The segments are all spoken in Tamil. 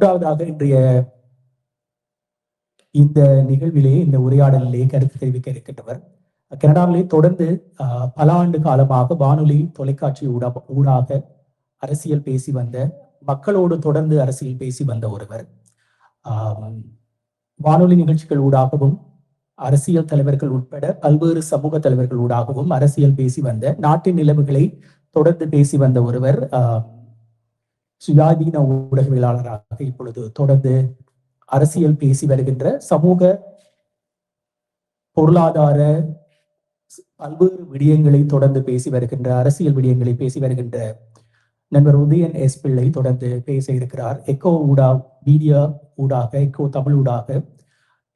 மூன்றாவதாக இன்றைய இந்த நிகழ்விலே, இந்த உரையாடலிலே கருத்து தெரிவிக்க இருக்கின்றவர் கனடாவிலே தொடர்ந்து பல ஆண்டு காலமாக வானொலி தொலைக்காட்சி ஊடாக அரசியல் பேசி வந்த, மக்களோடு தொடர்ந்து அரசியல் பேசி வந்த ஒருவர். வானொலி நிகழ்ச்சிகள் ஊடாகவும் அரசியல் தலைவர்கள் உட்பட பல்வேறு சமூக தலைவர்கள் ஊடாகவும் அரசியல் பேசி வந்த, நாட்டின் நிலைமைகளை தொடர்ந்து பேசி வந்த ஒருவர். சுயாதீன ஊடகவியலாளராக இப்பொழுது தொடர்ந்து அரசியல் பேசி வருகின்ற, சமூக பொருளாதார பல்வேறு விடயங்களை தொடர்ந்து பேசி வருகின்ற, அரசியல் விடயங்களை பேசி வருகின்ற நண்பர் உதயன் எஸ் பிள்ளை தொடர்ந்து பேச இருக்கிறார். எக்கோ மீடியா ஊடாக, எக்கோ தமிழ் ஊடாக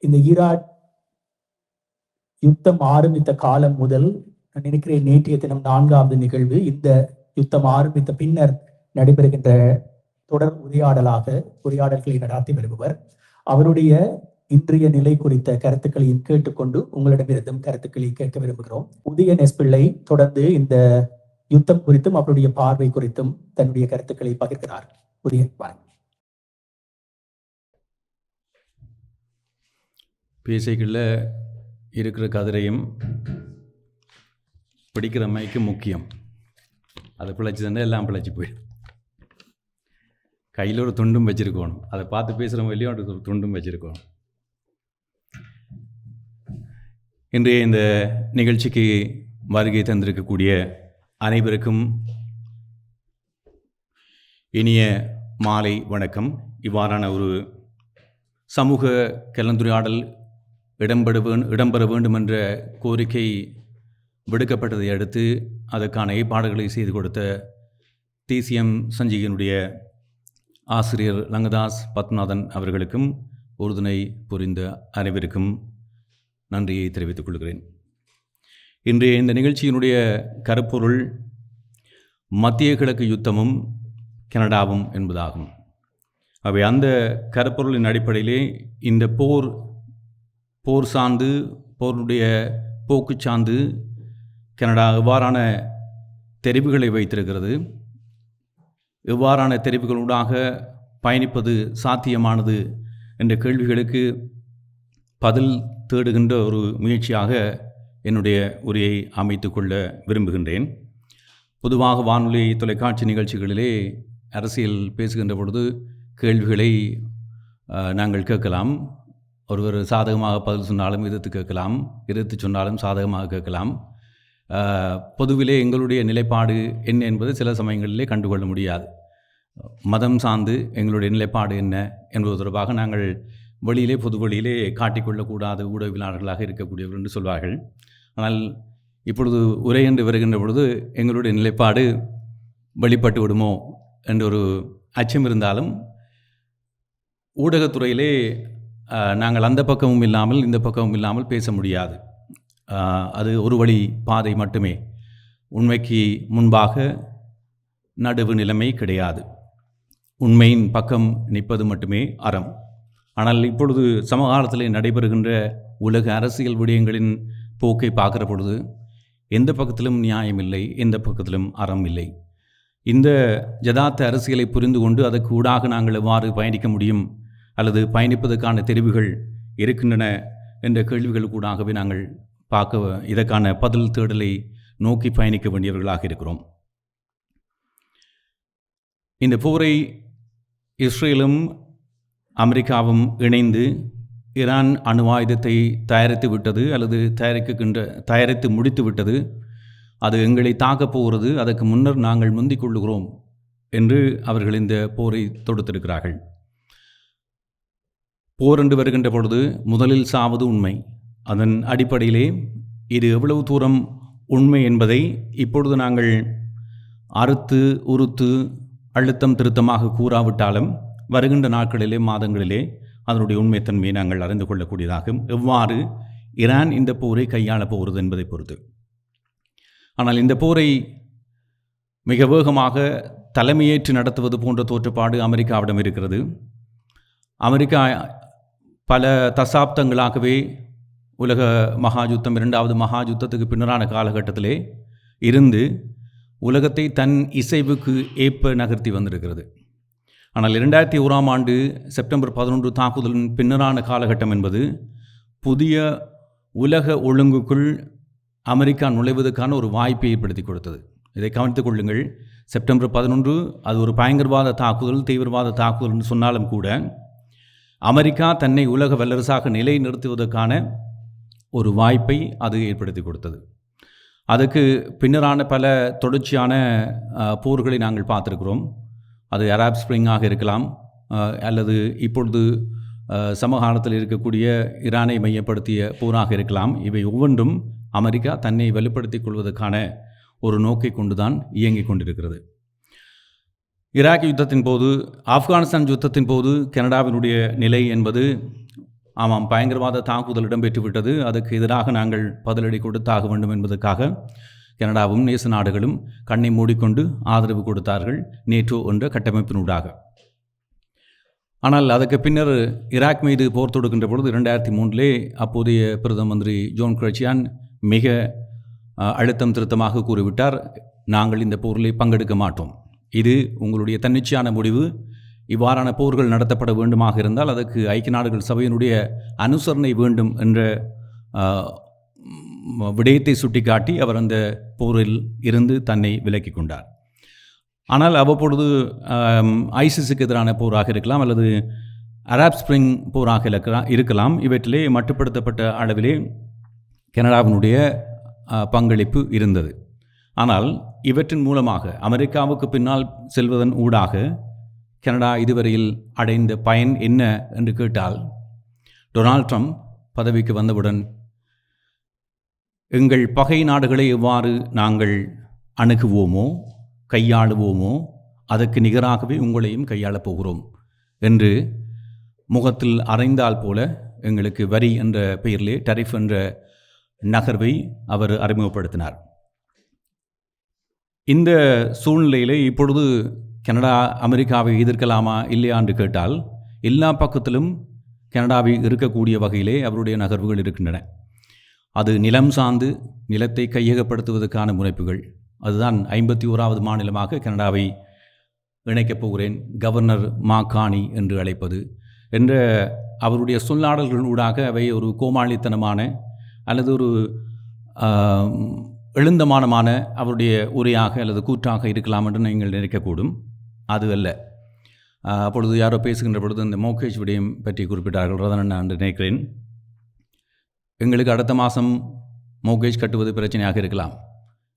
இந்த ஈராக் யுத்தம் ஆரம்பித்த காலம் முதல், நான் நினைக்கிறேன் நேற்றைய தினம் 4வது நிகழ்வு, இந்த யுத்தம் ஆரம்பித்த பின்னர் நடைபெறுகின்ற தொடர் உரையாடல்களை நடாத்தி வருபவர். அவருடைய இன்றைய நிலை குறித்த கருத்துக்களையும் கேட்டுக்கொண்டு உங்களிடமிருந்தும் கருத்துக்களை கேட்க விரும்புகிறோம். உதயன் எஸ் பிள்ளை தொடர்ந்து இந்த யுத்தம் குறித்தும் அவருடைய பார்வை குறித்தும் தன்னுடைய கருத்துக்களை பகிர்கிறார். உதயன், பேசைகளில் இருக்கிற கதிரையும் பிடிக்கிற மைக்கு முக்கியம். அதை பிழைச்சி தானே எல்லாம் பிழைச்சி போயிடும். கையில் ஒரு துண்டும் வச்சுருக்கணும், அதை பார்த்து பேசுகிறவங்க வெளியும் ஒரு துண்டும் வச்சுருக்கணும். இன்றைய இந்த நிகழ்ச்சிக்கு வருகை தந்திருக்கக்கூடிய அனைவருக்கும் இனிய மாலை வணக்கம். இவ்வாறான ஒரு சமூக கலந்துரையாடல் இடம்பெற வேண்டும் என்ற கோரிக்கை விடுக்கப்பட்டதை அடுத்து அதற்கான ஏற்பாடுகளை செய்து கொடுத்த TCM சஞ்சிகையினுடைய ஆசிரியர் லங்கதாஸ் பத்மநாதன் அவர்களுக்கும் உறுதுணை புரிந்த அனைவருக்கும் நன்றியை தெரிவித்துக் கொள்கிறேன். இன்றைய இந்த நிகழ்ச்சியினுடைய கருப்பொருள் மத்திய கிழக்கு யுத்தமும் கனடாவும் என்பதாகும். அவை அந்த கருப்பொருளின் அடிப்படையிலே இந்த போர் சார்ந்து, போருடைய போக்கு சார்ந்து கனடா எவ்வாறான தெரிவுகளை வைத்திருக்கிறது, எவ்வாறான தெரிவுகளூடாக பயணிப்பது சாத்தியமானது என்ற கேள்விகளுக்கு பதில் தேடுகின்ற ஒரு முயற்சியாக என்னுடைய உரையை அமைத்து கொள்ள விரும்புகின்றேன். பொதுவாக வானொலி தொலைக்காட்சி நிகழ்ச்சிகளிலே அரசியல் பேசுகின்ற பொழுது கேள்விகளை நாங்கள் கேட்கலாம். ஒருவர் சாதகமாக பதில் சொன்னாலும் எதிர்த்து கேட்கலாம், எதிர்த்து சொன்னாலும் சாதகமாக கேட்கலாம். பொதுவிலே எங்களுடைய நிலைப்பாடு என்ன என்பது சில சமயங்களிலே கண்டுகொள்ள முடியாது. மதம் சார்ந்து எங்களுடைய நிலைப்பாடு என்ன என்பது தொடர்பாக நாங்கள் பொது வழியிலே காட்டிக்கொள்ளக்கூடாத ஊடகவியலாளர்களாக இருக்கக்கூடியவர் என்று சொல்வார்கள். ஆனால் இப்பொழுது உரை என்று வருகின்ற பொழுது எங்களுடைய நிலைப்பாடு வெளிப்பட்டு விடுமோ என்ற ஒரு அச்சம் இருந்தாலும், ஊடகத்துறையிலே நாங்கள் அந்த பக்கமும் இல்லாமல் இந்த பக்கமும் இல்லாமல் பேச முடியாது. அது ஒரு வழி பாதை மட்டுமே. உண்மைக்கு முன்பாக நடுவு நிலைமை கிடையாது. உண்மையின் பக்கம் நிற்பது மட்டுமே அறம். ஆனால் இப்பொழுது சமகாலத்தில் நடைபெறுகின்ற உலக அரசியல் விடயங்களின் போக்கை பார்க்குற பொழுது எந்த பக்கத்திலும் நியாயம் இல்லை, எந்த பக்கத்திலும் அறம் இல்லை. இந்த யதார்த்த அரசியலை புரிந்து கொண்டு அதற்கு ஊடாக நாங்கள் எவ்வாறு பயணிக்க முடியும், அல்லது பயணிப்பதற்கான தெரிவுகள் இருக்கின்றன என்ற கேள்விகளுக்கூடாகவே நாங்கள் இதற்கான பதில் தேடலை நோக்கி பயணிக்க வேண்டியவர்களாக இருக்கிறோம். இந்த போரை இஸ்ரேலும் அமெரிக்காவும் இணைந்து ஈரான் அணு ஆயுதத்தை தயாரித்து விட்டது, அல்லது தயாரித்து முடித்து விட்டது. அது எங்களை தாக்கப் போகிறது, அதற்கு முன்னர் நாங்கள் முந்திக் கொள்ளுகிறோம் என்று அவர்கள் இந்த போரை தொடுத்திருக்கிறார்கள். போர் என்று வருகின்ற பொழுது முதலில் சாவது உண்மை. அதன் அடிப்படையிலே இது எவ்வளவு தூரம் உண்மை என்பதை இப்பொழுது நாங்கள் அறுத்து உறுத்து அழுத்தம் திருத்தமாக கூறாவிட்டாலும் வருகின்ற நாட்களிலே, மாதங்களிலே அதனுடைய உண்மைத்தன்மையை நாங்கள் அறிந்து கொள்ளக்கூடியதாகும். எவ்வாறு ஈரான் இந்த போரை கையாளப் போகிறது என்பதை பொறுத்து. ஆனால் இந்த போரை மிக வேகமாக தலைமையேற்று நடத்துவது போன்ற தோற்றப்பாடு அமெரிக்காவிடம் இருக்கிறது. அமெரிக்கா பல தசாப்தங்களாகவே உலக மகாயுத்தம், 2வது மகாயுத்தத்துக்கு பின்னரான காலகட்டத்திலே இருந்து உலகத்தை தன் இசைவுக்கு ஏற்ப நகர்த்தி வந்திருக்கிறது. ஆனால் 2001ஆம் ஆண்டு செப்டம்பர் 11 தாக்குதலின் பின்னரான காலகட்டம் என்பது புதிய உலக ஒழுங்குக்குள் அமெரிக்கா நுழைவதற்கான ஒரு வாய்ப்பை ஏற்படுத்தி கொடுத்தது. இதை கவனித்துக் கொள்ளுங்கள். செப்டம்பர் 11 அது ஒரு பயங்கரவாத தாக்குதல், தீவிரவாத தாக்குதல் என்று சொன்னாலும் கூட அமெரிக்கா தன்னை உலக வல்லரசாக நிலைநிறுத்துவதற்கான ஒரு வாய்ப்பை அது ஏற்படுத்தி கொடுத்தது. அதுக்கு பின்னரான பல தொடர்ச்சியான போர்களை நாங்கள் பார்த்துருக்கிறோம். அது அராப் ஸ்ப்ரிங்காக இருக்கலாம், அல்லது இப்பொழுது சமகாலத்தில் இருக்கக்கூடிய ஈரானை மையப்படுத்திய போராக இருக்கலாம். இவை ஒவ்வொன்றும் அமெரிக்கா தன்னை வலுப்படுத்திக் கொள்வதற்கான ஒரு நோக்கை கொண்டுதான் இயங்கிக் கொண்டிருக்கிறது. ஈராக் யுத்தத்தின் போது, ஆப்கானிஸ்தான் யுத்தத்தின் போது கனடாவினுடைய நிலை என்பது ஆமாம், பயங்கரவாத தாக்குதல் இடம்பெற்றுவிட்டது, அதுக்கு எதிராக நாங்கள் பதிலடி கொடுத்தாக வேண்டும் என்பதற்காக கனடாவும் நேச நாடுகளும் கண்ணை மூடிக்கொண்டு ஆதரவு கொடுத்தார்கள் நேட்டோ என்ற கட்டமைப்பினூடாக. ஆனால் அதற்கு பின்னர் ஈராக் மீது போர் தொடுக்கின்ற பொழுது 2003 அப்போதைய பிரதம மந்திரி ஜோன் கிரச்சியான் மிக அழுத்தம் திருத்தமாக கூறிவிட்டார், நாங்கள் இந்த போரில் பங்கெடுக்க மாட்டோம். இது உங்களுடைய தன்னிச்சையான முடிவு. இவ்வாறான போர்கள் நடத்தப்பட வேண்டுமாக இருந்தால் அதற்கு ஐக்கிய நாடுகள் சபையினுடைய அனுசரணை வேண்டும் என்ற விடயத்தை சுட்டிக்காட்டி அவர் அந்த போரில் இருந்து தன்னை விலக்கிக் கொண்டார். ஆனால் அவ்வப்பொழுது ஐசிஸுக்கு எதிரான போராக இருக்கலாம், அல்லது அராப் ஸ்ப்ரிங் போராக இருக்கலாம். இவற்றிலே மட்டுப்படுத்தப்பட்ட அளவிலே கனடாவினுடைய பங்களிப்பு இருந்தது. ஆனால் இவற்றின் மூலமாக அமெரிக்காவுக்கு பின்னால் செல்வதன் ஊடாக கனடா இதுவரையில் அடைந்த பயன் என்ன என்று கேட்டால், டொனால்ட் ட்ரம்ப் பதவிக்கு வந்தவுடன் எங்கள் பகை நாடுகளை எவ்வாறு நாங்கள் அணுகுவோமோ கையாளுவோமோ அதற்கு நிகராகவே உங்களையும் கையாளப் போகிறோம் என்று முகத்தில் அறைந்தால் போல எங்களுக்கு வரி என்ற பெயரிலே டரிஃப் என்ற நகர்வை அவர் அறிமுகப்படுத்தினார். இந்த சூழ்நிலையிலே இப்பொழுது கனடா அமெரிக்காவை எதிர்க்கலாமா இல்லையா என்று கேட்டால், எல்லா பக்கத்திலும் கனடாவை இருக்கக்கூடிய வகையிலே அவருடைய நகர்வுகள் இருக்கின்றன. அது நிலம் சார்ந்து நிலத்தை கையகப்படுத்துவதற்கான முனைப்புகள். அதுதான் 51வது மாநிலமாக கனடாவை இணைக்கப் போகிறேன், கவர்னர் மாகாணி என்று அழைப்பது என்ற அவருடைய சொல்லாடல்கள் ஊடாக அவை ஒரு கோமாளித்தனமான அல்லது ஒரு எழுந்தமானமான அவருடைய உரையாக அல்லது கூற்றாக இருக்கலாம் என்று நீங்கள் நினைக்கக்கூடும். அது அல்ல. அப்பொழுது யாரோ பேசுகின்ற பொழுது இந்த மோகேஷ் விடயம் பற்றி குறிப்பிட்டார்கள், ரதனன் என்று நினைக்கிறேன். எங்களுக்கு அடுத்த மாதம் மோகேஷ் கட்டுவது பிரச்சனையாக இருக்கலாம்.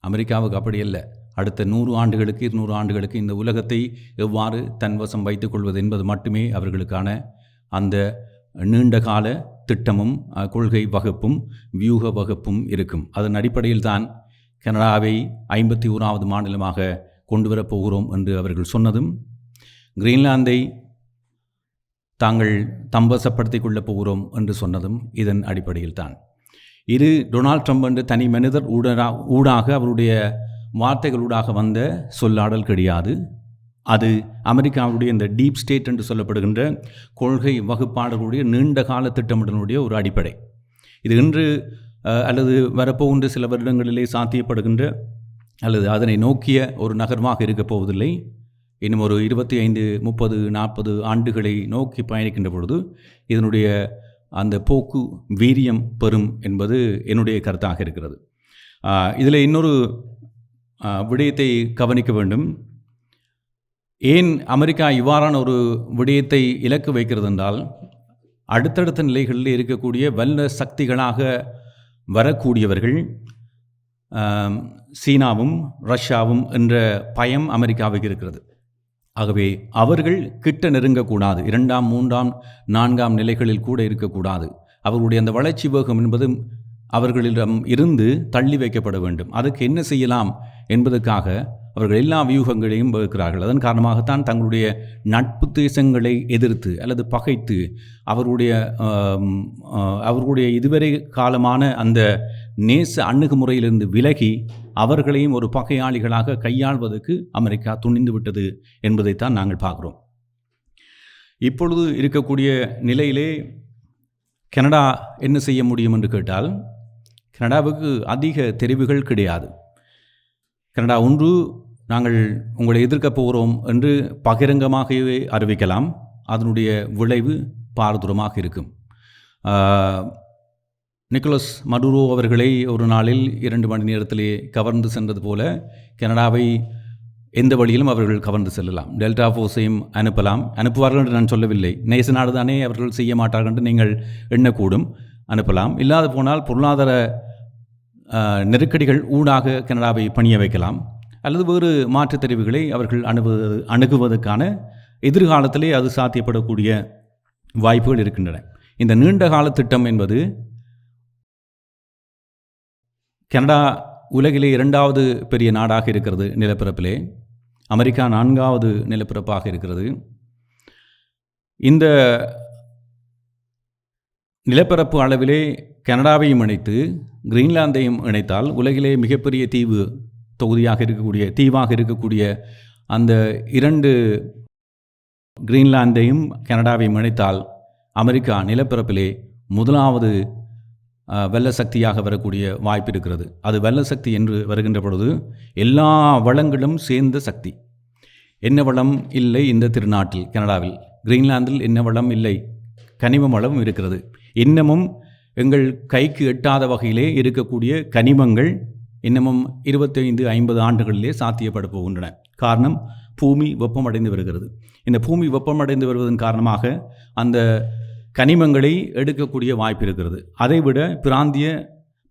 அமெரிக்காவுக்கு அப்படி அல்ல. அடுத்த 100 ஆண்டுகளுக்கு 200 ஆண்டுகளுக்கு இந்த உலகத்தை எவ்வாறு தன்வசம் வைத்துக் கொள்வது என்பது மட்டுமே அவர்களுக்கான அந்த நீண்டகால திட்டமும் கொள்கை வகுப்பும் வியூக வகுப்பும் இருக்கும். அதன் அடிப்படையில் தான் கனடாவை 51வது மாநிலமாக கொண்டு வரப்போகிறோம் என்று அவர்கள் சொன்னதும், கிரீன்லாந்தை தாங்கள் தம்பசப்படுத்திக் கொள்ளப் போகிறோம் என்று சொன்னதும் இதன் அடிப்படையில் தான். இது டொனால்ட் ட்ரம்ப் என்ற தனி மனிதர் ஊடாக அவருடைய வார்த்தைகளூடாக வந்த சொல்லாடல் கிடையாது. அது அமெரிக்காவுடைய இந்த டீப் ஸ்டேட் என்று சொல்லப்படுகின்ற கொள்கை வகுப்பாளர்களுடைய நீண்ட கால திட்டமிடலுடைய ஒரு அடிப்படை. இது இன்று அல்லது வரப்போகின்ற சில வருடங்களிலே சாத்தியப்படுகின்ற அல்லது அதனை நோக்கிய ஒரு நகர்வாக இருக்கப் போவதில்லை. இன்னும் ஒரு 25, 30, 40 ஆண்டுகளை நோக்கி பயணிக்கின்ற பொழுது இதனுடைய அந்த போக்கு வீரியம் பெறும் என்பது என்னுடைய கருத்தாக இருக்கிறது. இதில் இன்னொரு விடயத்தை கவனிக்க வேண்டும். ஏன் அமெரிக்கா இவ்வாறான ஒரு விடயத்தை இலக்கு வைக்கிறது என்றால், அடுத்தடுத்த நிலைகளில் இருக்கக்கூடிய வல்ல சக்திகளாக வரக்கூடியவர்கள் சீனாவும் ரஷ்யாவும் என்ற பயம் அமெரிக்காவுக்கு இருக்கிறது. ஆகவே அவர்கள் கிட்ட நெருங்கக்கூடாது, 2ஆம் 3ஆம் 4ஆம் நிலைகளில் கூட இருக்கக்கூடாது. அவர்களுடைய அந்த வளர்ச்சி வேகம் என்பது அவர்களிடம் இருந்து தள்ளி வைக்கப்பட வேண்டும். அதுக்கு என்ன செய்யலாம் என்பதற்காக அவர்கள் எல்லா வியூகங்களையும் வகுக்கிறார்கள். அதன் காரணமாகத்தான் தங்களுடைய நட்பு தேசங்களை எதிர்த்து அல்லது பகைத்து அவர்களுடைய இதுவரை காலமான அந்த நேச அணுகுமுறையிலிருந்து விலகி அவர்களையும் ஒரு பகையாளிகளாக கையாள்வதற்கு அமெரிக்கா துணிந்து விட்டது என்பதைத்தான் நாங்கள் பார்க்கிறோம். இப்பொழுது இருக்கக்கூடிய நிலையிலே கனடா என்ன செய்ய முடியும் என்று கேட்டால், கனடாவுக்கு அதிக தெரிவுகள் கிடையாது. கனடா ஒன்று நாங்கள் உங்களை எதிர்க்கப் போகிறோம் என்று பகிரங்கமாகவே அறிவிக்கலாம். அதனுடைய விளைவு பாரதூரமாக இருக்கும். நிக்கோலஸ் மடுரோ அவர்களை ஒரு நாளில் 2 மணி நேரத்திலே கவர்ந்து சென்றது போல கனடாவை எந்த வழியிலும் அவர்கள் கவர்ந்து செல்லலாம். டெல்டா ஃபோர்ஸையும் அனுப்புவார்கள் என்று நான் சொல்லவில்லை. நேச நாடு தானே, அவர்கள் செய்ய மாட்டார்கள் என்று நீங்கள் எண்ணக்கூடும். அனுப்பலாம். இல்லாது போனால் பொருளாதார நெருக்கடிகள் ஊடாக கனடாவை பணிய வைக்கலாம். அல்லது வேறு மாற்றுத் தெரிவுகளை அவர்கள் அணுகுவதற்கான எதிர்காலத்திலே அது சாத்தியப்படக்கூடிய வாய்ப்புகள் இருக்கின்றன. இந்த நீண்ட கால திட்டம் என்பது கனடா உலகிலே 2வது பெரிய நாடாக இருக்கிறது நிலப்பரப்பிலே. அமெரிக்கா 4வது நிலப்பரப்பாக இருக்கிறது. இந்த நிலப்பரப்பு அளவிலே கனடாவையும் இணைத்து கிரீன்லாந்தையும் இணைத்தால் உலகிலே மிகப்பெரிய தீவாக இருக்கக்கூடிய அந்த 2 கிரீன்லாந்தையும் கனடாவையும் இணைத்தால் அமெரிக்கா நிலப்பரப்பிலே 1வது வெள்ள சக்தியாக வரக்கூடிய வாய்ப்பு இருக்கிறது. அது வெள்ள சக்தி என்று வருகின்ற பொழுது எல்லா வளங்களும் சேர்ந்த சக்தி. என்ன வளம் இல்லை இந்த திருநாட்டில் கனடாவில்? கிரீன்லாந்தில் என்ன வளம் இல்லை? கனிம வளம் இருக்கிறது. இன்னமும் எங்கள் கைக்கு எட்டாத வகையிலே இருக்கக்கூடிய கனிமங்கள் இன்னமும் 25-50 ஆண்டுகளிலே சாத்தியப்பட போகின்றன. காரணம், பூமி வெப்பமடைந்து வருகிறது. இந்த பூமி வெப்பமடைந்து வருவதன் காரணமாக அந்த கனிமங்களை எடுக்கக்கூடிய வாய்ப்பு இருக்கிறது. அதைவிட பிராந்திய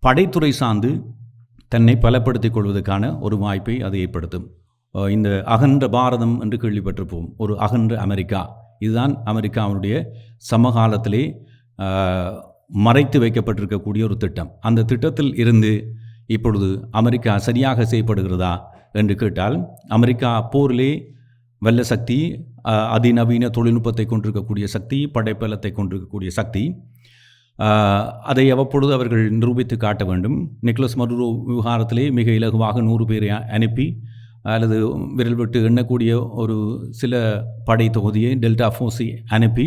படைத்துறை சார்ந்து தன்னை பலப்படுத்திக் கொள்வதற்கான ஒரு வாய்ப்பை அது ஏற்படுத்தும். இந்த அகன்ற பாரதம் என்று கேள்விப்பட்டிருப்போம். ஒரு அகன்ற அமெரிக்கா. இதுதான் அமெரிக்காவுடைய சமகாலத்திலே மறைத்து வைக்கப்பட்டிருக்கக்கூடிய ஒரு திட்டம். அந்த திட்டத்தில் இருந்து இப்பொழுது அமெரிக்கா சரியாக செய்யப்படுகிறதா என்று கேட்டால், அமெரிக்கா போரிலே வல்ல சக்தி, அதிநவீன தொழில்நுட்பத்தை கொண்டிருக்கக்கூடிய சக்தி, படைப்பலத்தை கொண்டிருக்கக்கூடிய சக்தி. அதை அவ்வப்பொழுது அவர்கள் நிரூபித்து காட்ட வேண்டும். நிக்கோலஸ் மடுரோ விவகாரத்திலே மிக இலகுவாக 100 பேரை அனுப்பி அல்லது விரல் விட்டு எண்ணக்கூடிய ஒரு சில படை தொகுதியை டெல்டா ஃபோர்ஸை அனுப்பி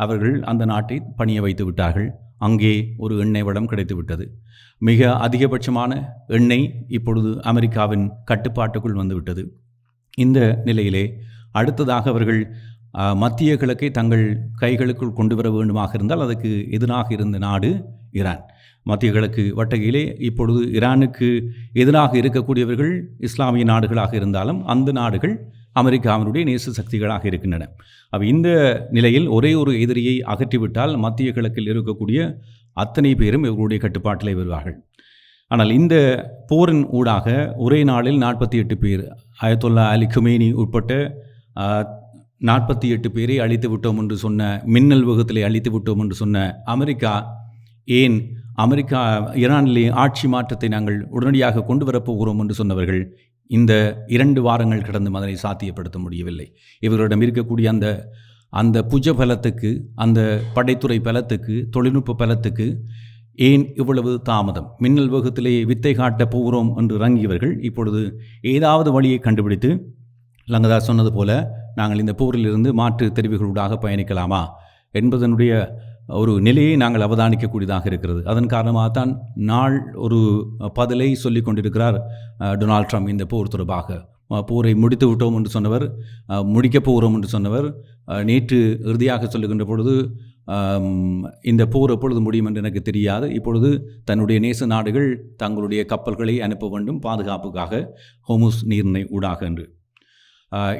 அவர்கள் அந்த நாட்டை பணிய வைத்து விட்டார்கள். அங்கே ஒரு எண்ணெய் வளம் கிடைத்துவிட்டது. மிக அதிகபட்சமான எண்ணெய் இப்பொழுது அமெரிக்காவின் கட்டுப்பாட்டுக்குள் வந்துவிட்டது. இந்த நிலையிலே அடுத்ததாக அவர்கள் மத்திய கிழக்கை தங்கள் கைகளுக்குள் கொண்டு வர வேண்டுமாக இருந்தால் அதற்கு எதிராக இருந்த நாடு ஈரான். மத்திய கிழக்கு வட்டகையிலே இப்பொழுது ஈரானுக்கு எதிராக இருக்கக்கூடியவர்கள் இஸ்லாமிய நாடுகளாக இருந்தாலும் அந்த நாடுகள் அமெரிக்காவினுடைய நேச சக்திகளாக இருக்கின்றன. இந்த நிலையில் ஒரே ஒரு எதிரியை அகற்றிவிட்டால் மத்திய கிழக்கில் இருக்கக்கூடிய அத்தனை பேரும் இவர்களுடைய கட்டுப்பாட்டிலே வருவார்கள். ஆனால் இந்த போரின் ஊடாக ஒரே நாளில் 48 பேர், அயத்தொல்லா அலி குமேனி உட்பட்ட 48 பேரை அழித்து விட்டோம் என்று சொன்ன, மின்னல் வேகத்திலே அழித்து விட்டோம் என்று சொன்ன அமெரிக்கா, ஏன் அமெரிக்கா ஈரானிலே ஆட்சி மாற்றத்தை நாங்கள் உடனடியாக கொண்டு வரப்போகிறோம் என்று சொன்னவர்கள் இந்த 2 வாரங்கள் கடந்து அதனை சாத்தியப்படுத்த முடியவில்லை. இவர்களிடம் இருக்கக்கூடிய அந்த புஜ பலத்துக்கு, அந்த படைத்துறை பலத்துக்கு, தொழில்நுட்ப பலத்துக்கு ஏன் இவ்வளவு தாமதம்? மின்னல் வேகத்திலே வித்தை காட்ட போகிறோம் என்று இறங்கியவர்கள் இப்பொழுது ஏதாவது வழியை கண்டுபிடித்து, லங்கதாஸ் சொன்னது போல, நாங்கள் இந்த போரிலிருந்து மாற்று தெரிவுகளூடாக பயணிக்கலாமா என்பதனுடைய ஒரு நிலையை நாங்கள் அவதானிக்கக்கூடியதாக இருக்கிறது. அதன் காரணமாகத்தான் ஒரு பதிலை சொல்லிக் கொண்டிருக்கிறார் டொனால்ட் ட்ரம்ப். இந்த போர் தொடர்பாக போரை முடித்து விட்டோம் என்று சொன்னவர், முடிக்கப் போகிறோம் என்று சொன்னவர், நேற்று இறுதியாக சொல்லுகின்ற பொழுது இந்த போர் எப்பொழுது முடியும் என்று எனக்கு தெரியாது, இப்பொழுது தன்னுடைய நேச நாடுகள் தங்களுடைய கப்பல்களை அனுப்ப வேண்டும் பாதுகாப்புக்காக ஹோமுஸ் நீரிணை ஊடாக என்று.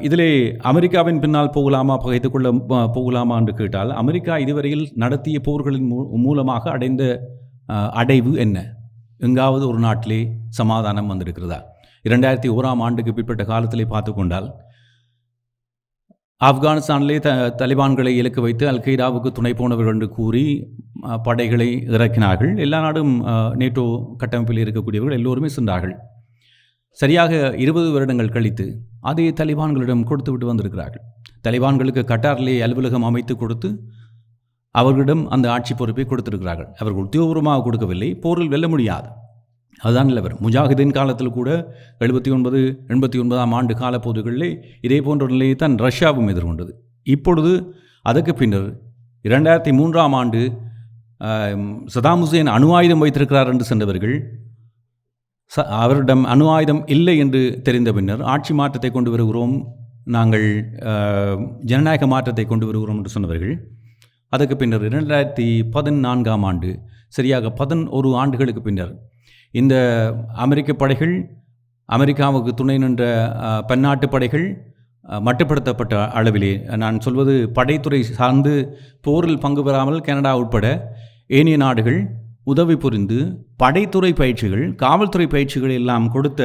இதிலே அமெரிக்காவின் பின்னால் போகலாமா, பகைத்து கொள்ள போகலாமா என்று கேட்டால், அமெரிக்கா இதுவரையில் நடத்திய போர்களின் மூலமாக அடைந்த அடைவு என்ன? எங்காவது ஒரு நாட்டிலே சமாதானம் வந்திருக்கிறதா? 2001ஆம் ஆண்டுக்கு பிற்பட்ட காலத்திலே பார்த்து கொண்டால், ஆப்கானிஸ்தானிலே தலிபான்களை இலக்கு வைத்து அல் கைடாவுக்கு துணை போனவர்கள் என்று கூறி படைகளை இறக்கினார்கள். எல்லா நாடும் நேட்டோ கட்டமைப்பில் இருக்கக்கூடியவர்கள் எல்லோருமே சென்றார்கள். சரியாக 20 வருடங்கள் கழித்து அதே தலிபான்களிடம் கொடுத்து விட்டு வந்திருக்கிறார்கள். தலிபான்களுக்கு கட்டாரிலே அலுவலகம் அமைத்து கொடுத்து அவர்களிடம் அந்த ஆட்சி பொறுப்பை கொடுத்திருக்கிறார்கள். அவர்கள் உத்தியோகபூர்வமாக கொடுக்கவில்லை. போரில் வெல்ல முடியாது, அதுதான் நிலவரம். முஜாஹிதீன் காலத்தில் கூட 79-89ஆம் ஆண்டு காலப்போதுகளிலே இதே போன்ற நிலையை தான் ரஷ்யாவும் எதிர்கொண்டது. இப்பொழுது அதற்கு பின்னர் 2003ஆம் ஆண்டு சதாம் ஹுசேன் அணு ஆயுதம் வைத்திருக்கிறார் என்று சென்றவர்கள் அவரிடம் அணு ஆயுதம் இல்லை என்று தெரிந்த பின்னர் ஆட்சி மாற்றத்தை கொண்டு வருகிறோம், நாங்கள் ஜனநாயக மாற்றத்தை கொண்டு வருகிறோம் என்று சொன்னவர்கள் அதற்கு பின்னர் 2014ஆம் ஆண்டு சரியாக 11 ஆண்டுகளுக்கு பின்னர் இந்த அமெரிக்க படைகள், அமெரிக்காவுக்கு துணை நின்ற பன்னாட்டு படைகள் மட்டுப்படுத்தப்பட்ட அளவிலே, நான் சொல்வது படைத்துறை சார்ந்து போரில் பங்கு பெறாமல் கனடா உட்பட ஏனைய நாடுகள் உதவி புரிந்து படைத்துறை பயிற்சிகள், காவல்துறை பயிற்சிகள் எல்லாம் கொடுத்த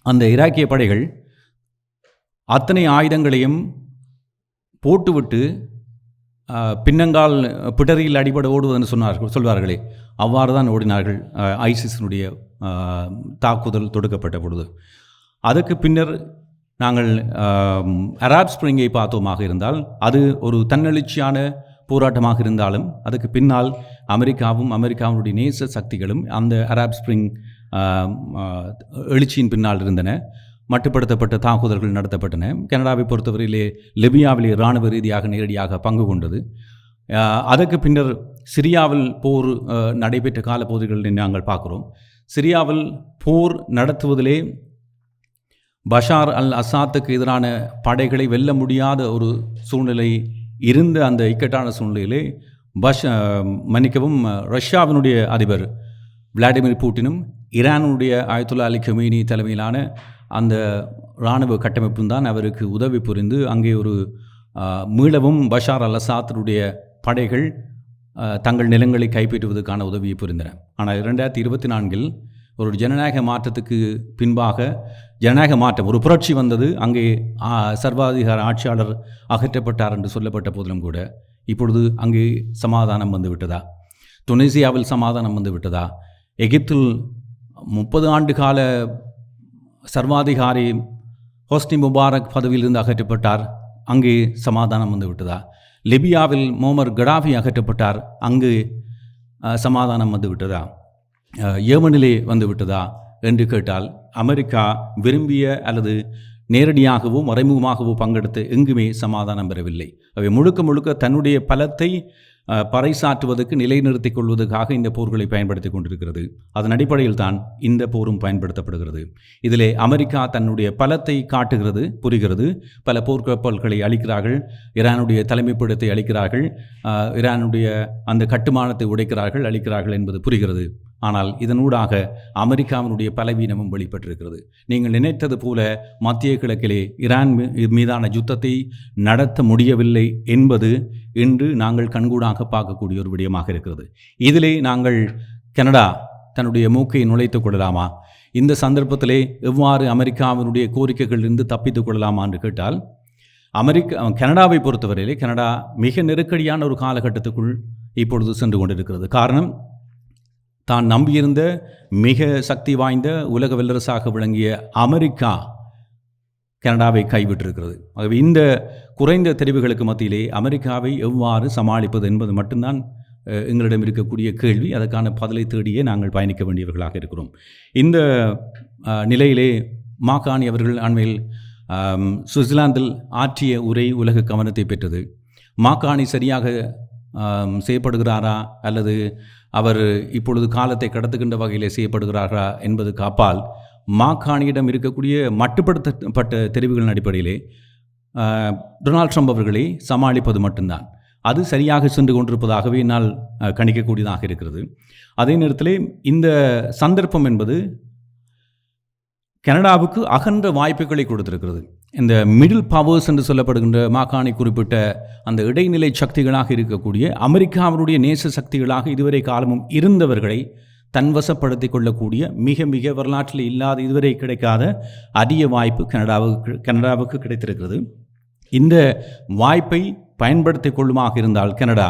அந்த ஈராக்கிய படைகள் அத்தனை ஆயுதங்களையும் போட்டுவிட்டு பின்னங்கால் பிடரியில் அடிபட ஓடுவதென்று சொல்வார்களே, அவ்வாறு தான் ஓடினார்கள் ஐசிஸினுடைய தாக்குதல் தொடுக்கப்பட்ட பொழுது. அதற்கு பின்னர் நாங்கள் அராப் ஸ்ப்ரிங்கை பார்த்தோமாக இருந்தால் அது ஒரு தன்னெழுச்சியான போராட்டமாக இருந்தாலும் அதுக்கு பின்னால் அமெரிக்காவும் அமெரிக்காவுடைய நேச சக்திகளும் அந்த அராப் ஸ்ப்ரிங் எழுச்சியின் பின்னால் இருந்தன. மட்டுப்படுத்தப்பட்ட தாக்குதல்கள் நடத்தப்பட்டன. கனடாவை பொறுத்தவரையிலே லிபியாவிலே இராணுவ ரீதியாக நேரடியாக பங்கு கொண்டது. அதற்கு பின்னர் சிரியாவில் போர் நடைபெற்ற காலப்பகுதிகளில் நாங்கள் பார்க்குறோம். சிரியாவில் போர் நடத்துவதிலே பஷார் அல் அசாத்துக்கு எதிரான படைகளை வெல்ல முடியாத ஒரு சூழ்நிலை இருந்த அந்த இக்கட்டான சூழ்நிலையிலே ரஷ்யாவினுடைய அதிபர் விளாடிமிர் புட்டினும் ஈரானுடைய ஆயத்துல்லா அலி கமீனி தலைமையிலான அந்த இராணுவ கட்டமைப்பும் தான் அவருக்கு உதவி புரிந்து அங்கே ஒரு மீளவும் பஷார் அல் அசாத்தினுடைய படைகள் தங்கள் நிலங்களை கைப்பற்றுவதற்கான உதவியை புரிந்தன. ஆனால் 2024 ஒரு ஜனநாயக மாற்றத்துக்கு பின்பாக ஜனநாயக மாற்றம், ஒரு புரட்சி வந்தது. அங்கே சர்வாதிகார ஆட்சியாளர் அகற்றப்பட்டார் என்று சொல்லப்பட்ட போதிலும் கூட இப்பொழுது அங்கே சமாதானம் வந்துவிட்டதா? துனிசியாவில் சமாதானம் வந்துவிட்டதா? எகிப்தில் 30 ஆண்டு கால சர்வாதிகாரி ஹோஸ்னி முபாரக் பதவியிலிருந்து அகற்றப்பட்டார், அங்கே சமாதானம் வந்துவிட்டதா? லிபியாவில் மோமர் கடாஃபி அகற்றப்பட்டார், அங்கு சமாதானம் வந்துவிட்டதா? ஏமனிலே வந்துவிட்டதா என்று கேட்டால் அமெரிக்கா விரும்பிய அல்லது நேரடியாகவோ மறைமுகமாகவோ பங்கெடுத்து எங்குமே சமாதானம் பெறவில்லை. அவை முழுக்க முழுக்க தன்னுடைய பலத்தை பறைசாற்றுவதற்கு நிலைநிறுத்திக் கொள்வதற்காக இந்த போர்களை பயன்படுத்தி கொண்டிருக்கிறது. அதன் அடிப்படையில் தான் இந்த போரும் பயன்படுத்தப்படுகிறது. இதிலே அமெரிக்கா தன்னுடைய பலத்தை காட்டுகிறது, புரிகிறது. பல போர்க்கப்பல்களை அளிக்கிறார்கள், ஈரானுடைய தலைமைப்பிடத்தை அளிக்கிறார்கள், ஈரானுடைய அந்த கட்டுமானத்தை உடைக்கிறார்கள், அளிக்கிறார்கள் என்பது புரிகிறது. ஆனால் இதனூடாக அமெரிக்காவினுடைய பலவீனமும் வெளிப்பட்டிருக்கிறது. நீங்கள் நினைத்தது போல மத்திய கிழக்கிலே ஈரான் மீதான யுத்தத்தை நடத்த முடியவில்லை என்பது இன்று நாங்கள் கண்கூடாக பார்க்கக்கூடிய ஒரு விடயமாக இருக்கிறது. இதிலே நாங்கள் கனடா தன்னுடைய மூக்கை நுழைத்துக் கொள்ளலாமா? இந்த சந்தர்ப்பத்திலே எவ்வாறு அமெரிக்காவினுடைய கோரிக்கைகளிலிருந்து தப்பித்துக் கொள்ளலாமா என்று கேட்டால், கனடாவை பொறுத்தவரையிலே கனடா மிக நெருக்கடியான ஒரு காலகட்டத்துக்குள் இப்பொழுது சென்று கொண்டிருக்கிறது. காரணம், தான் நம்பியிருந்த மிக சக்தி வாய்ந்த உலக வல்லரசாக விளங்கிய அமெரிக்கா கனடாவை கைவிட்டிருக்கிறது. ஆகவே இந்த குறைந்த தெரிவுகளுக்கு மத்தியிலே அமெரிக்காவை எவ்வாறு சமாளிப்பது என்பது மட்டும்தான் எங்களிடம் இருக்கக்கூடிய கேள்வி. அதற்கான பதிலை தேடியே நாங்கள் பயணிக்க வேண்டியவர்களாக இருக்கிறோம். இந்த நிலையிலே மாகாணி அவர்கள் அண்மையில் சுவிட்சர்லாந்தில் ஆற்றிய உரை உலக கவனத்தை பெற்றது. மாகாணி சரியாக செய்யப்படுகிறாரா அல்லது அவர் இப்பொழுது காலத்தை கடத்துகின்ற வகையில் செய்யப்படுகிறாரா என்பதுக்கு அப்பால் மாகாணியிடம் இருக்கக்கூடிய மட்டுப்படுத்தப்பட்ட தெரிவுகளின் அடிப்படையிலே டொனால்ட் ட்ரம்ப் அவர்களை சமாளிப்பது மட்டும்தான். அது சரியாக சென்று கொண்டிருப்பதாகவே என்னால் கணிக்கக்கூடியதாக இருக்கிறது. அதே நேரத்தில் இந்த சந்தர்ப்பம் என்பது கனடாவுக்கு அகன்ற வாய்ப்புகளை கொடுத்திருக்கிறது. இந்த மிடில் பவர்ஸ் என்று சொல்லப்படுகின்ற மாகாணி குறிப்பிட்ட அந்த இடைநிலை சக்திகளாக இருக்கக்கூடிய அமெரிக்காவினுடைய நேச சக்திகளாக இதுவரை காலமும் இருந்தவர்களை தன்வசப்படுத்திக் கொள்ளக்கூடிய மிக மிக வரலாற்றில் இல்லாத இதுவரை கிடைக்காத அரிய வாய்ப்பு கனடாவுக்கு கிடைத்திருக்கிறது. இந்த வாய்ப்பை பயன்படுத்திக் கொள்ளுமாக இருந்தால் கனடா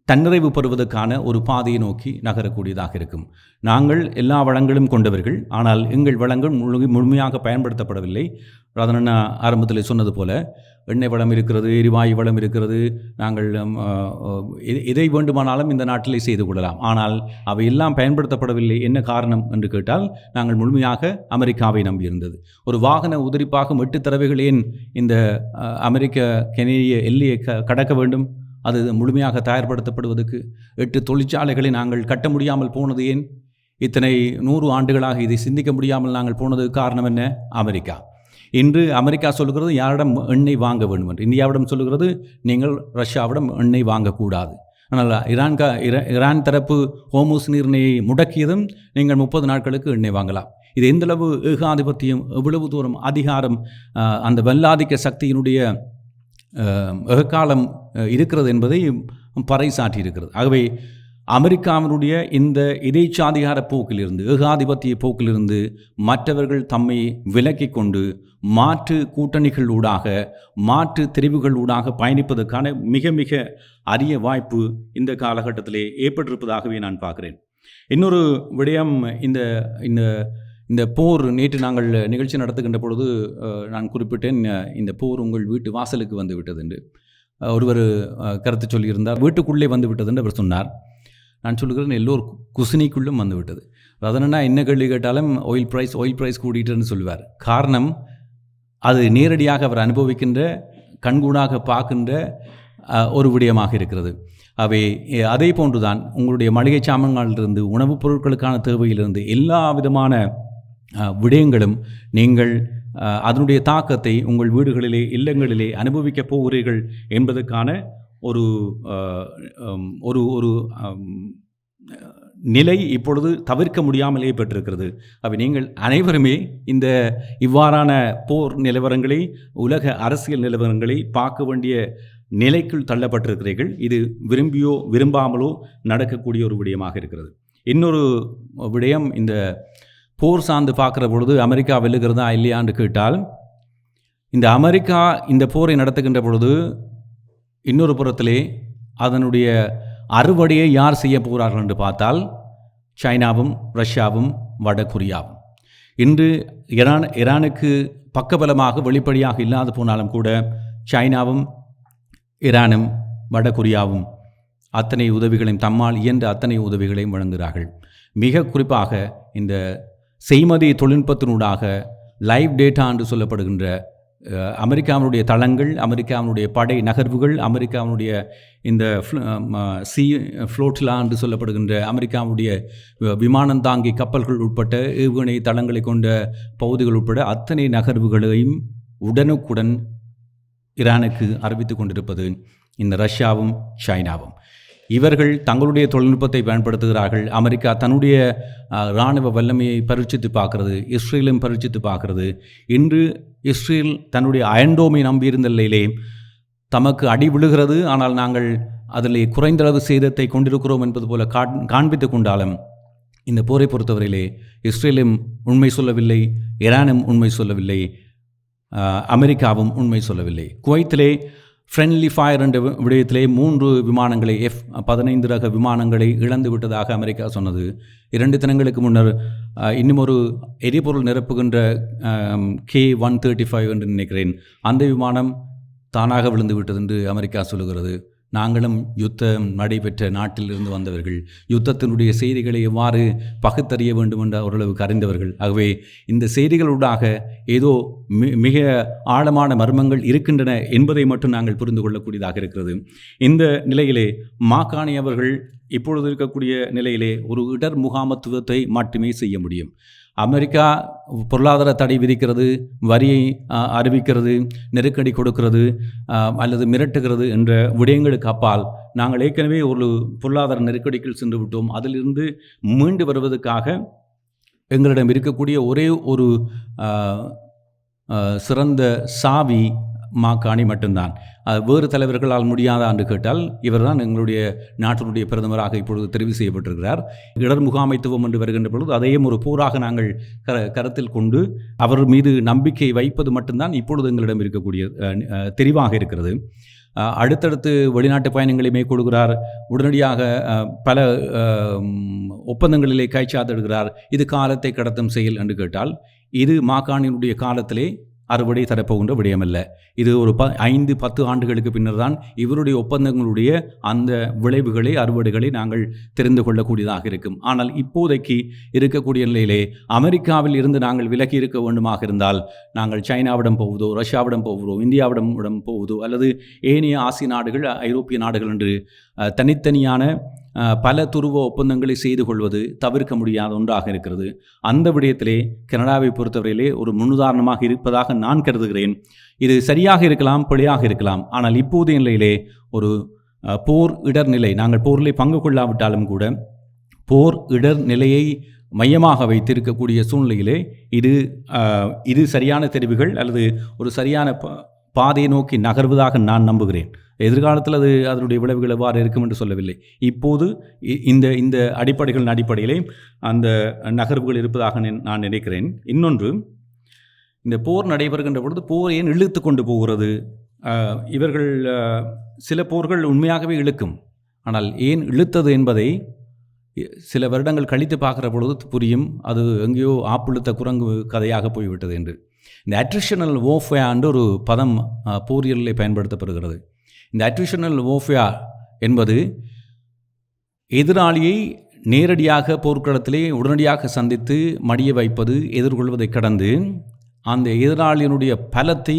தன்னிறைவு பெறுவதற்கான ஒரு பாதையை நோக்கி நகரக்கூடியதாக இருக்கும். நாங்கள் எல்லா வளங்களும் கொண்டவர்கள், ஆனால் எங்கள் வளங்கள் முழுமையாக பயன்படுத்தப்படவில்லை. அதனால் நான் ஆரம்பத்தில் சொன்னது போல எண்ணெய் வளம் இருக்கிறது, எரிவாயு வளம் இருக்கிறது, நாங்கள் எதை வேண்டுமானாலும் இந்த நாட்டிலே செய்து கொள்ளலாம். ஆனால் அவை எல்லாம் பயன்படுத்தப்படவில்லை. என்ன காரணம் என்று கேட்டால், நாங்கள் முழுமையாக அமெரிக்காவை நம்பியிருந்தது. ஒரு வாகன உதிரிப்பாகும் 8 தடவைகள் ஏன் இந்த அமெரிக்க கெனடிய எல்லையை கடக்க வேண்டும்? அது முழுமையாக தயார்படுத்தப்படுவதற்கு 8 தொழிற்சாலைகளை நாங்கள் கட்ட முடியாமல் போனது ஏன்? இத்தனை 100 ஆண்டுகளாக இதை சிந்திக்க முடியாமல் நாங்கள் போனதுக்கு காரணம் என்ன? அமெரிக்கா. இன்று அமெரிக்கா சொல்லுகிறது யாரிடம் எண்ணெய் வாங்க வேண்டும் என்று. இந்தியாவிடம் சொல்லுகிறது நீங்கள் ரஷ்யாவிடம் எண்ணெய் வாங்கக்கூடாது. ஆனால் ஈரான் தரப்பு ஹோர்முஸ் நீரிணையை முடக்கியதும் நீங்கள் 30 நாட்களுக்கு எண்ணெய் வாங்கலாம். இது எந்தளவு ஏகாதிபத்தியம், எவ்வளவு தூரம் அதிகாரம், அந்த வல்லாதிக்க சக்தியினுடைய ஏகாலம் இருக்கிறது என்பதை பறைசாற்றியிருக்கிறது. ஆகவே அமெரிக்காவினுடைய இந்த இடைச்சாதிகார போக்கிலிருந்து, ஏகாதிபத்திய போக்கிலிருந்து மற்றவர்கள் தம்மை விலக்கி கொண்டு மாற்று கூட்டணிகள் ஊடாக, மாற்று தெரிவுகள் ஊடாக பயணிப்பதற்கான மிக மிக அரிய வாய்ப்பு இந்த காலகட்டத்திலே ஏற்பட்டிருப்பதாகவே நான் பார்க்கிறேன். இன்னொரு விடயம், இந்த போர், நேற்று நாங்கள் நிகழ்ச்சி நடத்துகின்ற பொழுது நான் குறிப்பிட்டேன், இந்த போர் உங்கள் வீட்டு வாசலுக்கு வந்து விட்டது என்று. ஒருவர் கருத்து சொல்லியிருந்தார், வீட்டுக்குள்ளே வந்து விட்டது என்று அவர் சொன்னார். நான் சொல்லுகிறேன், எல்லோரும் குசினிக்குள்ளும் வந்து விட்டது. அதனா என்ன கேள்வி கேட்டாலும் ஆயில் ப்ரைஸ் கூடிட்டுன்னு சொல்லுவார். காரணம், அது நேரடியாக அவர் அனுபவிக்கின்ற, கண்கூடாக பார்க்கின்ற ஒரு விடயமாக இருக்கிறது. அவை அதே போன்றுதான் உங்களுடைய மளிகை சாமான்களிலிருந்து, உணவுப் பொருட்களுக்கான தேவையிலிருந்து எல்லா விதமான விடயங்களும் நீங்கள் அதனுடைய தாக்கத்தை உங்கள் வீடுகளிலே, இல்லங்களிலே அனுபவிக்கப் போகிறீர்கள் என்பதற்கான ஒரு ஒரு நிலை இப்பொழுது தவிர்க்க முடியாமலே பெற்றிருக்கிறது. அவை நீங்கள் அனைவருமே இந்த இவ்வாறான போர் நிலவரங்களை, உலக அரசியல் நிலவரங்களை பார்க்க வேண்டிய நிலைக்குள் தள்ளப்பட்டிருக்கிறீர்கள். இது விரும்பியோ விரும்பாமலோ நடக்கக்கூடிய ஒரு விடயமாக இருக்கிறது. இன்னொரு விடயம், இந்த போர் சார்ந்து பார்க்குற பொழுது அமெரிக்கா வெல்லுகிறதா இல்லையான்னு கேட்டால், இந்த அமெரிக்கா இந்த போரை நடத்துகின்ற பொழுது இன்னொரு புறத்திலே அதனுடைய அறுவடையை யார் செய்ய போகிறார்கள் என்று பார்த்தால் சைனாவும், ரஷ்யாவும், வடகொரியாவும். இன்று ஈரானுக்கு பக்கபலமாக வெளிப்படையாக இல்லாது போனாலும் கூட சைனாவும், ஈரானும், வடகொரியாவும் அத்தனை உதவிகளையும், தம்மால் இயன்ற அத்தனை உதவிகளையும் வழங்குகிறார்கள். மிக குறிப்பாக இந்த செய்மதி தொழில்நுட்பத்தினூடாக லைவ் டேட்டா என்று சொல்லப்படுகின்ற அமெரிக்காவினுடைய தளங்கள், அமெரிக்காவினுடைய படை நகர்வுகள், அமெரிக்காவினுடைய இந்த ஃப்ளோட்டிலா என்று சொல்லப்படுகின்ற அமெரிக்காவுடைய விமானந்தாங்கி கப்பல்கள் உட்பட்ட ஏவுகணை தளங்களை கொண்ட பகுதிகள் உட்பட அத்தனை நகர்வுகளையும் உடனுக்குடன் ஈரானுக்கு அறிவித்து கொண்டிருப்பது இந்த ரஷ்யாவும், சைனாவும். இவர்கள் தங்களுடைய தொழில்நுட்பத்தை பயன்படுத்துகிறார்கள். அமெரிக்கா தன்னுடைய இராணுவ வல்லமையை பரீட்சித்து பார்க்கிறது, இஸ்ரேலும் பரீட்சித்து பார்க்கிறது. இன்று இஸ்ரேல் தன்னுடைய அயன்டோமை நம்பியிருந்த நிலையிலே தமக்கு அடி விழுகிறது, ஆனால் நாங்கள் அதில் குறைந்தளவு சேதத்தை கொண்டிருக்கிறோம் என்பது போல காண்பித்து கொண்டாலும் இந்த போரை பொறுத்தவரையிலே இஸ்ரேலும் உண்மை சொல்லவில்லை, ஈரானும் உண்மை சொல்லவில்லை, அமெரிக்காவும் உண்மை சொல்லவில்லை. குவைத்திலே ஃப்ரெண்ட்லி ஃபயர் என்ற விடயத்திலே 3 விமானங்களை, F-15 ரக விமானங்களை இழந்து விட்டதாக அமெரிக்கா சொன்னது. 2 தினங்களுக்கு முன்னர் இன்னும் ஒரு எரிபொருள் நிரப்புகின்ற K-135 என்று நினைக்கிறேன், அந்த விமானம் தானாக விழுந்து விட்டது என்று அமெரிக்கா சொல்லுகிறது. நாங்களும் யுத்தம் நடைபெற்ற நாட்டிலிருந்து வந்தவர்கள், யுத்தத்தினுடைய செய்திகளை எவ்வாறு பகுத்தறிய வேண்டும் என்ற ஓரளவுக்கு அறிந்தவர்கள். ஆகவே இந்த செய்திகளூடாக ஏதோ மிக ஆழமான மர்மங்கள் இருக்கின்றன என்பதை மட்டும் நாங்கள் புரிந்து கொள்ளக்கூடியதாக இருக்கிறது. இந்த நிலையிலே மாக்காணி அவர்கள் இப்பொழுது இருக்கக்கூடிய நிலையிலே ஒரு இடர் முகாமத்துவத்தை மட்டுமே செய்ய முடியும். அமெரிக்கா பொருளாதார தடை விதிக்கிறது, வரியை அறிவிக்கிறது, நெருக்கடி கொடுக்கிறது அல்லது மிரட்டுகிறது என்ற விடயங்களுக்கு அப்பால் நாங்கள் ஏற்கனவே ஒரு பொருளாதார நெருக்கடிக்குள் சென்று விட்டோம். அதிலிருந்து மீண்டு வருவதற்காக எங்களிடம் இருக்கக்கூடிய ஒரே ஒரு சிறந்த சாவி மாக்காணி மட்டும்தான். வேறு தலைவர்களால் முடியாதா என்று கேட்டால் இவர்தான் எங்களுடைய நாட்டினுடைய பிரதமராக இப்பொழுது தெரிவு செய்யப்பட்டிருக்கிறார். இடர் முகாமைத்துவம் என்று வருகின்ற பொழுது அதையும் ஒரு போராக நாங்கள் கருத்தில் கொண்டு அவர் மீது நம்பிக்கை வைப்பது மட்டும்தான் இப்பொழுது எங்களிடம் இருக்கக்கூடிய தெரிவாக இருக்கிறது. அடுத்தடுத்து வெளிநாட்டு பயணங்களை மேற்கொள்கிறார், உடனடியாக பல ஒப்பந்தங்களிலே கைச்சாத்திடுகிறார். இது காலத்தை கடத்தும் செயல் என்று கேட்டால் இது மாகாணியினுடைய காலத்திலே அறுவடை தரப்போகின்ற விடயமல்ல. இது ஒரு 5-10 ஆண்டுகளுக்கு பின்னர் தான் இவருடைய ஒப்பந்தங்களுடைய அந்த விளைவுகளை, அறுவடைகளை நாங்கள் தெரிந்து கொள்ளக்கூடியதாக இருக்கும். ஆனால் இப்போதைக்கு இருக்கக்கூடிய நிலையிலே அமெரிக்காவில் இருந்து நாங்கள் விலகி இருக்க வேண்டுமாக இருந்தால் நாங்கள் சைனாவிடம் போவதோ, ரஷ்யாவிடம் போவதோ, இந்தியாவிடம் போவதோ அல்லது ஏனைய ஆசிய நாடுகள், ஐரோப்பிய நாடுகள் என்று தனித்தனியான பல துருவ ஒப்பந்தங்களை செய்து கொள்வது தவிர்க்க முடியாத ஒன்றாக இருக்கிறது. அந்த விடயத்திலே கனடாவை பொறுத்தவரையிலே ஒரு முன்னுதாரணமாக இருப்பதாக நான் கருதுகிறேன். இது சரியாக இருக்கலாம், பிழையாக இருக்கலாம். ஆனால் இப்போதைய நிலையிலே ஒரு போர் இடர்நிலை, நாங்கள் போரிலே பங்கு கொள்ளாவிட்டாலும் கூட போர் இடர்நிலையை மையமாக வைத்திருக்கக்கூடிய சூழ்நிலையிலே இது சரியான தெரிவுகள் அல்லது ஒரு சரியான பாதையை நோக்கி நகர்வதாக நான் நம்புகிறேன். எதிர்காலத்தில் அதனுடைய விளைவுகள் எவ்வாறு இருக்கும் என்று சொல்லவில்லை. இப்போது இந்த அடிப்படைகளின் அடிப்படையிலே அந்த நகர்வுகள் இருப்பதாக நான் நினைக்கிறேன். இன்னொன்று, இந்த போர் நடைபெறுகின்ற பொழுது போர் ஏன் இழுத்து கொண்டு போகிறது? இவர்கள் சில போர்கள் உண்மையாகவே இழுக்கும். ஆனால் ஏன் இழுத்தது என்பதை சில வருடங்கள் கழித்து பார்க்குற பொழுது புரியும். அது எங்கேயோ ஆப்பிழுத்த குரங்கு கதையாக போய்விட்டது என்று. இந்த அட்ரிஷனல் ஓஃபேர் என்ற ஒரு பதம் போரியலில் பயன்படுத்தப்படுகிறது. இந்த அட்ரிஷனல் ஓஃபேர் என்பது எதிராளியை நேரடியாக போர்க்களத்திலே உடனடியாக சந்தித்து மடிய வைப்பது, எதிர்கொள்வதை கடந்து அந்த எதிராளியினுடைய பலத்தை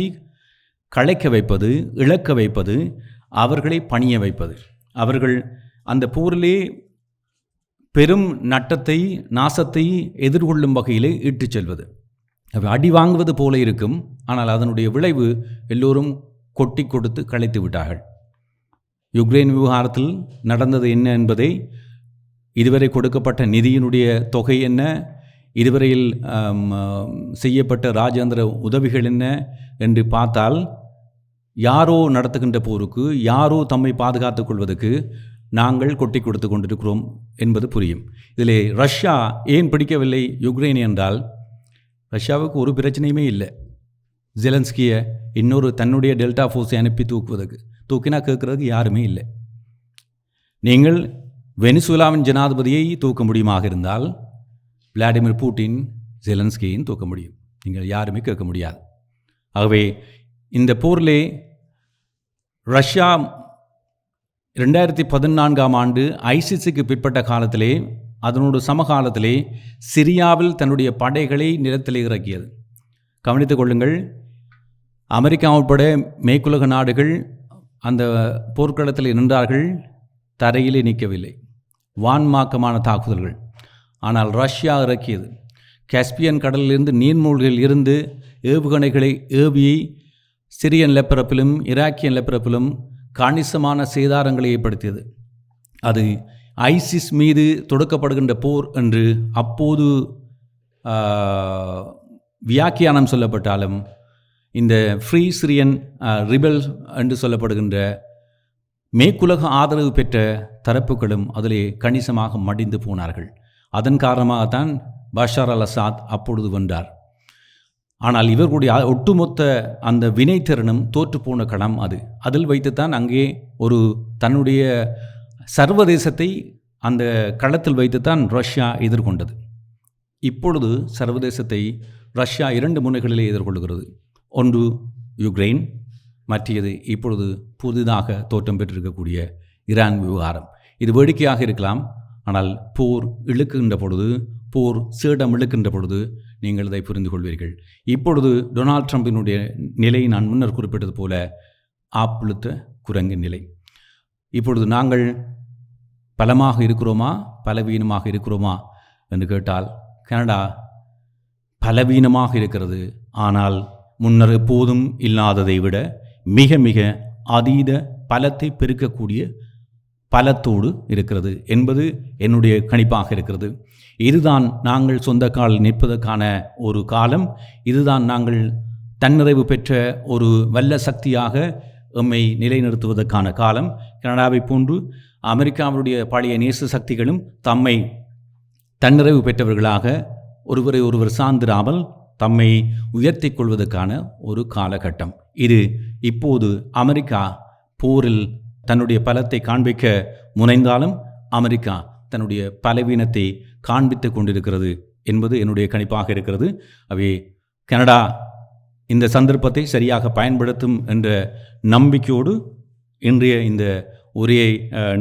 களைக்க வைப்பது, இழக்க வைப்பது, அவர்களை பணிய வைப்பது, அவர்கள் அந்த போரிலே பெரும் நட்டத்தை நாசத்தை எதிர்கொள்ளும் வகையிலே இட்டுச் செல்வது. அடி வாங்குவது போல இருக்கும். ஆனால் அதனுடைய விளைவு எல்லோரும் கொட்டி கொடுத்து களைத்து விட்டார்கள். யுக்ரைன் விவகாரத்தில் நடந்தது என்ன என்பதை, இதுவரை கொடுக்கப்பட்ட நிதியினுடைய தொகை என்ன, இதுவரையில் செய்யப்பட்ட இராஜேந்திர உதவிகள் என்ன என்று பார்த்தால், யாரோ நடத்துகின்ற போருக்கு, யாரோ தம்மை பாதுகாத்துக் கொள்வதற்கு நாங்கள் கொட்டி கொடுத்து கொண்டிருக்கிறோம் என்பது புரியும். இதிலே ரஷ்யா ஏன் பிடிக்கவில்லை யுக்ரைன் என்றால், ரஷ்யாவுக்கு ஒரு பிரச்சனையுமே இல்லை. ஜெலன்ஸ்கியை இன்னொரு தன்னுடைய டெல்டா ஃபோர்ஸை அனுப்பி தூக்கினா கேட்குறதுக்கு யாருமே இல்லை. நீங்கள் வெனிசுலாவின் ஜனாதிபதியை தூக்க முடியுமாக இருந்தால் விளாடிமிர் புட்டின் ஜெலன்ஸ்கியையும் தூக்க முடியும். நீங்கள் யாருமே கேட்க முடியாது. ஆகவே இந்த போரிலே ரஷ்யா 2014ஆம் ஆண்டு ஐசிஸுக்கு பிற்பட்ட காலத்திலே, அதனோடு சமகாலத்திலே சிரியாவில் தன்னுடைய படைகளை நிலத்திலே இறக்கியது. கவனித்துக் கொள்ளுங்கள், அமெரிக்கா உட்பட மேற்குலக நாடுகள் அந்த போர்க்களத்தில் நின்றார்கள், தரையிலே நிற்கவில்லை. வான்மாக்கமான தாக்குதல்கள். ஆனால் ரஷ்யா இறக்கியது. காஸ்பியன் கடலிலிருந்து நீர்மூழ்கில் இருந்து ஏவுகணைகளை ஏவி சிரியன் நிலப்பரப்பிலும் ஈராக்கியன் நிலப்பரப்பிலும் கணிசமான சேதாரங்களை ஏற்படுத்தியது. அது ஐசிஸ் மீது தொடுக்கப்படுகின்ற போர் என்று அப்போது வியாக்கியானம் சொல்லப்பட்டாலும், இந்த ஃப்ரீ சிரியன் ரிபெல்ஸ் என்று சொல்லப்படுகின்ற மேற்குலக ஆதரவு பெற்ற தரப்புகளும் அதிலே கணிசமாக மடிந்து போனார்கள். அதன் காரணமாகத்தான் பஷார் அல் அசாத் அப்பொழுது வென்றார். ஆனால் இவர்களுடைய ஒட்டுமொத்த அந்த வினைத்திறனும் தோற்றுப்போன களம் அது. அதில் வைத்துத்தான் அங்கே ஒரு தன்னுடைய சர்வதேசத்தை அந்த களத்தில் வைத்துத்தான் ரஷ்யா எதிர்கொண்டது. இப்பொழுது சர்வதேசத்தை ரஷ்யா 2 முனைகளிலே எதிர்கொள்கிறது. ஒன்று யுக்ரைன், மற்றது இப்பொழுது புதிதாக தோற்றம் பெற்றிருக்கக்கூடிய ஈரான் விவகாரம். இது வேடிக்கையாக இருக்கலாம். ஆனால் போர் இழுக்கின்ற பொழுது, போர் சேடம் இழுக்கின்ற பொழுது நீங்கள் இதை புரிந்து கொள்வீர்கள். இப்பொழுது டொனால்ட் ட்ரம்பினுடைய நிலை நான் முன்னர் குறிப்பிட்டது போல ஆப்பிழுத்த குரங்கு நிலை. இப்பொழுது நாங்கள் பலமாக இருக்கிறோமா பலவீனமாக இருக்கிறோமா என்று கேட்டால், கனடா பலவீனமாக இருக்கிறது. ஆனால் முன்னர் எப்போதும் இல்லாததை விட மிக மிக அதீத பலத்தை பெருக்கக்கூடிய பலத்தோடு இருக்கிறது என்பது என்னுடைய கணிப்பாக இருக்கிறது. இதுதான் நாங்கள் சொந்த காலில் நிற்பதற்கான ஒரு காலம். இதுதான் நாங்கள் தன்னிறைவு பெற்ற ஒரு வல்ல சக்தியாக எம்மை நிலைநிறுத்துவதற்கான காலம். கனடாவை போன்று அமெரிக்காவுடைய பழைய நேச சக்திகளும் தம்மை தன்னிறைவு பெற்றவர்களாக ஒருவரை ஒருவர் சார்ந்திராமல் தம்மை உயர்த்தி கொள்வதற்கான ஒரு காலகட்டம் இது. இப்போது அமெரிக்கா போரில் தன்னுடைய பலத்தை காண்பிக்க முனைந்தாலும் அமெரிக்கா தன்னுடைய பலவீனத்தை காண்பித்து கொண்டிருக்கிறது என்பது என்னுடைய கணிப்பாக இருக்கிறது. அவை கனடா இந்த சந்தர்ப்பத்தை சரியாக பயன்படுத்தும் என்ற நம்பிக்கையோடு இன்றைய இந்த உரையை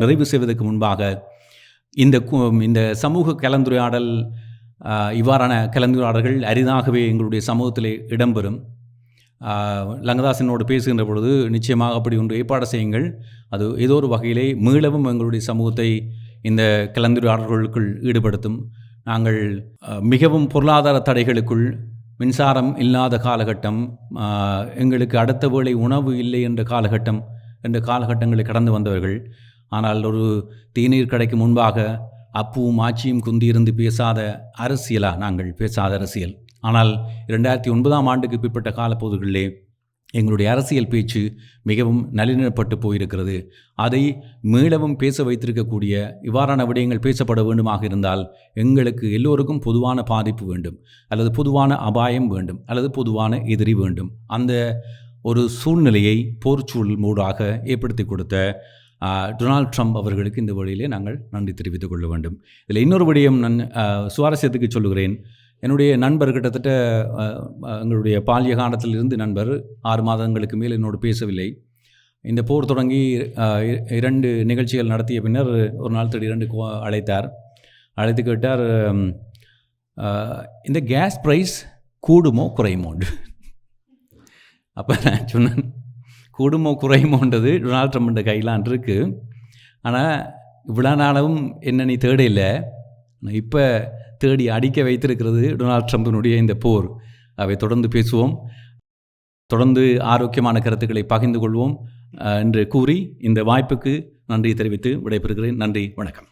நிறைவு செய்வதற்கு முன்பாக இந்த சமூக கலந்துரையாடல், இவ்வாறான கலந்துரையாடல்கள் அரிதாகவே எங்களுடைய சமூகத்திலே இடம்பெறும். லங்கதாசனோடு பேசுகின்ற பொழுது நிச்சயமாக அப்படி ஒன்று ஏற்பாடு செய்யுங்கள், அது ஏதோ ஒரு வகையிலே மீளவும் எங்களுடைய சமூகத்தை இந்த கலந்துரையாடல்களுக்குள் ஈடுபடுத்தும். நாங்கள் மிகவும் பொருளாதார தடைகளுக்குள், மின்சாரம் இல்லாத காலகட்டம், எங்களுக்கு அடுத்த வேளை உணவு இல்லை என்ற காலகட்டங்களை கடந்து வந்தவர்கள். ஆனால் ஒரு தேநீர் கடைக்கு முன்பாக அப்புவும் ஆட்சியும் குந்தியிருந்து பேசாத அரசியல். ஆனால் 2009ஆம் ஆண்டுக்கு பிற்பட்ட காலப்பகுதிகளிலே எங்களுடைய அரசியல் பேச்சு மிகவும் நலினப்பட்டு போயிருக்கிறது. அதை மீளவும் பேச வைத்திருக்கக்கூடிய இவ்வாறான விடயங்கள் பேசப்பட வேண்டுமாக இருந்தால் எங்களுக்கு எல்லோருக்கும் பொதுவான பாதிப்பு வேண்டும், அல்லது பொதுவான அபாயம் வேண்டும், அல்லது பொதுவான எதிரி வேண்டும். அந்த ஒரு சூழ்நிலையை போர்ச்சூழல் மூடாக ஏற்படுத்தி கொடுத்த டொனால்ட் ட்ரம்ப் அவர்களுக்கு இந்த வழியிலே நாங்கள் நன்றி தெரிவித்துக் கொள்ள வேண்டும். இதில் இன்னொரு விடயம் நான் சுவாரஸ்யத்துக்கு சொல்லுகிறேன். என்னுடைய நண்பர் கிட்டத்தட்ட எங்களுடைய பால்ய காலத்திலிருந்து நண்பர் 6 மாதங்களுக்கு மேல் என்னோடு பேசவில்லை. இந்த போர் தொடங்கி 2 நிகழ்ச்சிகள் நடத்திய பின்னர் ஒரு நாள் திடீரென்று அழைத்து கேட்டார், இந்த கேஸ் ப்ரைஸ் கூடுமோ குறையுமோண்டு. அப்போ நான் சொன்னேன், கூடுமோ குறையுமோன்றது டொனால்ட் ட்ரம்ப் கையிலான் இருக்குது, ஆனால் இவ்வளோ நாளும் என்ன நீ தேட இல்லை, இப்போ தேடி அடிக்க வைத்திருக்கிறது டொனால்ட் ட்ரம்பினுடைய இந்த போர். அவை தொடர்ந்து பேசுவோம், தொடர்ந்து ஆரோக்கியமான கருத்துக்களை பகிர்ந்து கொள்வோம் என்று கூறி இந்த வாய்ப்புக்கு நன்றி தெரிவித்து விடைபெறுகிறேன். நன்றி, வணக்கம்.